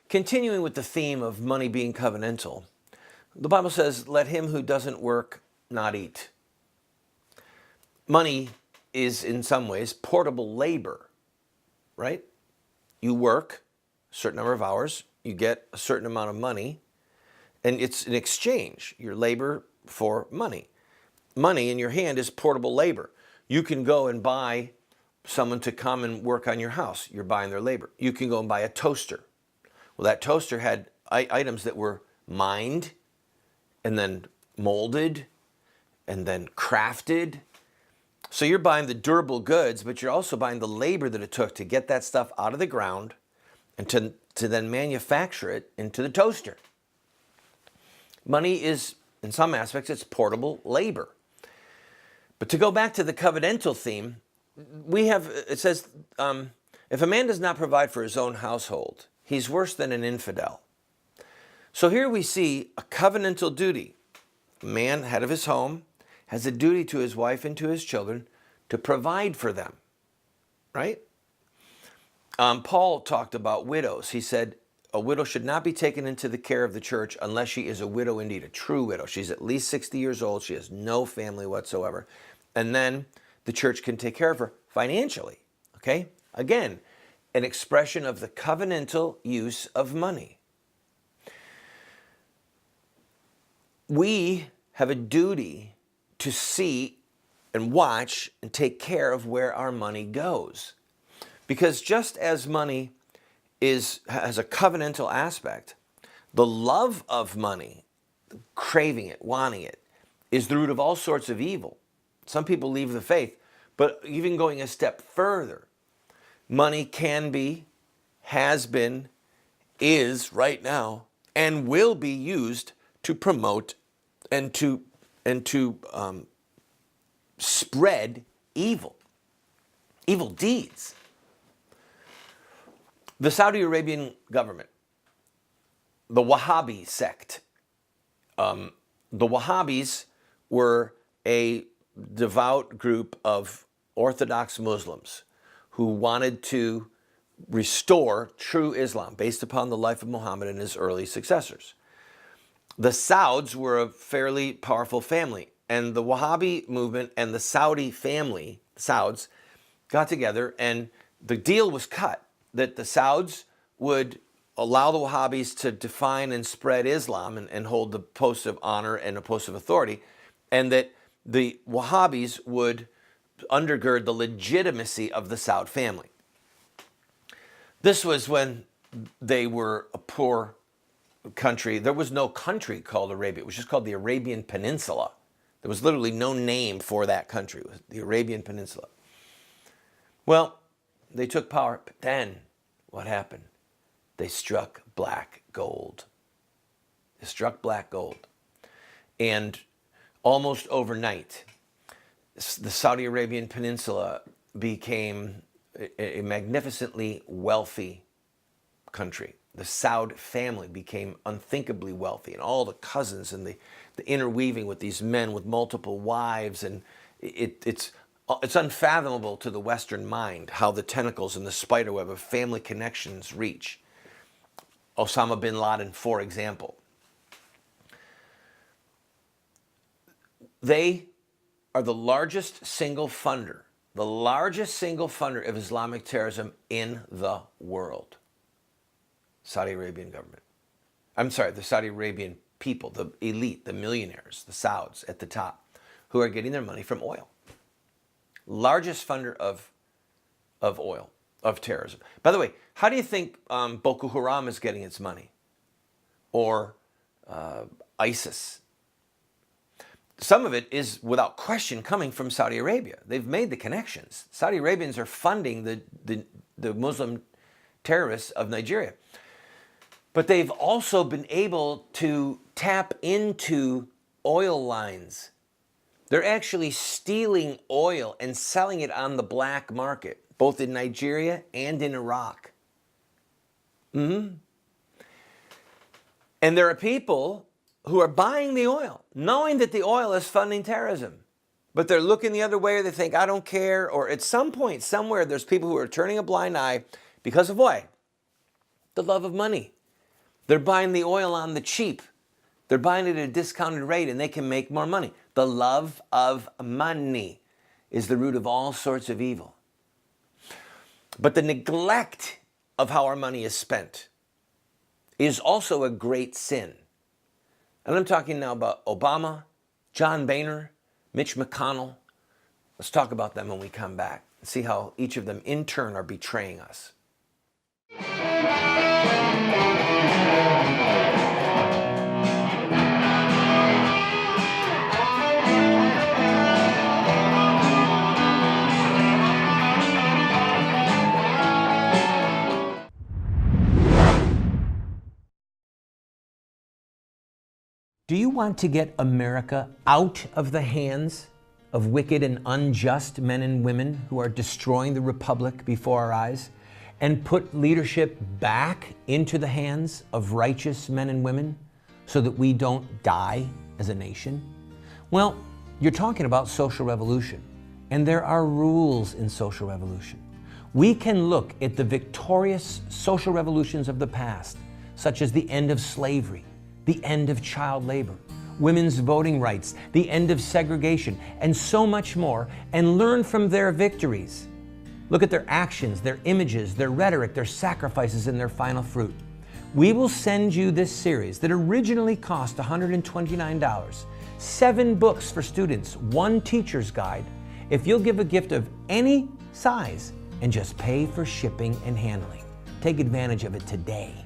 Continuing with the theme of money being covenantal, the Bible says, let him who doesn't work not eat. Money is in some ways portable labor, right? You work a certain number of hours, you get a certain amount of money, and it's an exchange, your labor for money. Money in your hand is portable labor. You can go and buy someone to come and work on your house. You're buying their labor. You can go and buy a toaster. Well, that toaster had items that were mined and then molded and then crafted. So you're buying the durable goods, but you're also buying the labor that it took to get that stuff out of the ground and to then manufacture it into the toaster. Money is, in some aspects, it's portable labor. But to go back to the covenantal theme, it says, if a man does not provide for his own household, he's worse than an infidel. So here we see a covenantal duty. A man, head of his home, has a duty to his wife and to his children to provide for them, right? Paul talked about widows. He said, a widow should not be taken into the care of the church unless she is a widow indeed, a true widow. She's at least 60 years old. She has no family whatsoever. And then the church can take care of her financially, okay? Again, an expression of the covenantal use of money. We have a duty to see and watch and take care of where our money goes. Because just as money has a covenantal aspect, the love of money, craving it, wanting it, is the root of all sorts of evil. Some people leave the faith, but even going a step further, money can be, has been, is right now, and will be used to promote and to spread evil deeds. The Saudi Arabian government, the Wahhabi sect, the Wahhabis were a devout group of Orthodox Muslims who wanted to restore true Islam based upon the life of Muhammad and his early successors. The Sauds were a fairly powerful family, and the Wahhabi movement and the Saudi family, the Sauds, got together, and the deal was cut that the Sauds would allow the Wahhabis to define and spread Islam and hold the posts of honor and the posts of authority, and that the Wahhabis would undergird the legitimacy of the Saud family. This was when they were a poor country. There was no country called Arabia. It was just called the Arabian Peninsula. There was literally no name for that country. It was the Arabian Peninsula. Well, they took power, but then what happened? They struck black gold. They struck black gold. And almost overnight, the Saudi Arabian Peninsula became a magnificently wealthy country. The Saud family became unthinkably wealthy, and all the cousins and the interweaving with these men with multiple wives, and it's unfathomable to the Western mind how the tentacles and the spiderweb of family connections reach. Osama bin Laden, for example. They are the largest single funder of Islamic terrorism in the world. Saudi Arabian government. I'm sorry, the Saudi Arabian people, the elite, the millionaires, the Sauds at the top, who are getting their money from oil. Largest funder of oil, of terrorism. By the way, how do you think Boko Haram is getting its money? Or ISIS? Some of it is, without question, coming from Saudi Arabia. They've made the connections. Saudi Arabians are funding the Muslim terrorists of Nigeria. But they've also been able to tap into oil lines. They're actually stealing oil and selling it on the black market, both in Nigeria and in Iraq. And there are people who are buying the oil, knowing that the oil is funding terrorism. But they're looking the other way, or they think, I don't care. Or at some point, somewhere, there's people who are turning a blind eye because of what? The love of money. They're buying the oil on the cheap. They're buying it at a discounted rate and they can make more money. The love of money is the root of all sorts of evil. But the neglect of how our money is spent is also a great sin. And I'm talking now about Obama, John Boehner, Mitch McConnell. Let's talk about them when we come back and see how each of them in turn are betraying us. Do you want to get America out of the hands of wicked and unjust men and women who are destroying the republic before our eyes, and put leadership back into the hands of righteous men and women so that we don't die as a nation? Well, you're talking about social revolution, and there are rules in social revolution. We can look at the victorious social revolutions of the past, such as the end of slavery, the end of child labor, women's voting rights, the end of segregation, and so much more, and learn from their victories. Look at their actions, their images, their rhetoric, their sacrifices, and their final fruit. We will send you this series that originally cost $129, 7 books for students, 1 teacher's guide, if you'll give a gift of any size and just pay for shipping and handling. Take advantage of it today.